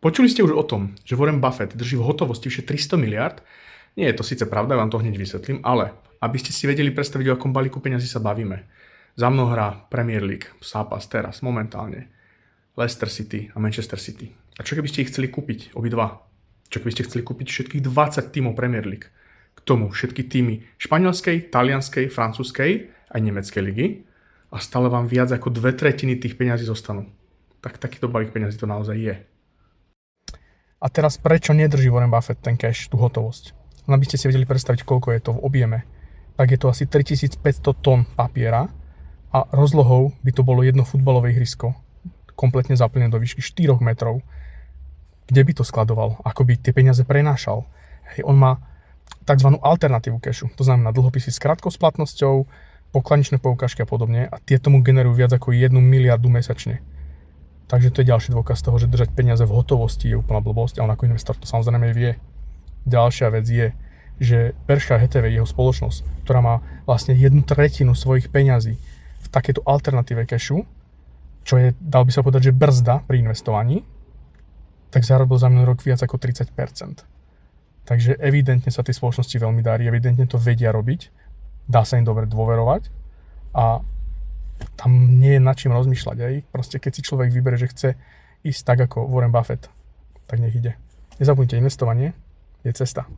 Počuli ste už o tom, že Warren Buffett drží v hotovosti vyše 300 miliard? Nie je to síce pravda, ja vám to hneď vysvetlím, ale aby ste si vedeli predstaviť, o akom balíku peňazí sa bavíme. Za mnou hrá Premier League, zápas teraz, momentálne. Leicester City a Manchester City. A čo keby ste ich chceli kúpiť, obidva? Čo keby ste chceli kúpiť všetkých 20 tímov Premier League? K tomu všetky tímy španielskej, talianskej, francúzskej aj nemeckej ligy a stále vám viac ako 2/3 tých peňazí zostanú. Tak takýto balík peňazí to naozaj je. A teraz prečo nedrží Warren Buffett ten cash, tú hotovosť? Len aby ste si vedeli predstaviť, koľko je to v objeme. Tak je to asi 3500 tón papiera a rozlohou by to bolo jedno futbalové ihrisko, kompletne zaplnené do výšky 4 metrov. Kde by to skladoval? Ako by tie peniaze prenášal? Hej, on má tzv. Alternatívu cashu, to znamená dlhopisy s krátkou splatnosťou, pokladničné poukážky a podobne a tie tomu generujú viac ako 1 miliardu mesačne. Takže to je ďalší dôkaz toho, že držať peniaze v hotovosti je úplná blbosť a on ako investor to samozrejme vie. Ďalšia vec je, že Berkshire Hathaway, jeho spoločnosť, ktorá má vlastne 1/3 svojich peňazí v takéto alternatíve cashu, čo je, dal by sa povedať, že brzda pri investovaní, tak zarobil za minulý rok viac ako 30%. Takže evidentne sa tej spoločnosti veľmi darí, evidentne to vedia robiť, dá sa im dobre dôverovať a tam nie je nad čím rozmýšľať. Aj. Proste keď si človek vyberie, že chce ísť tak ako Warren Buffett, tak nech ide. Nezabudnite, investovanie je cesta.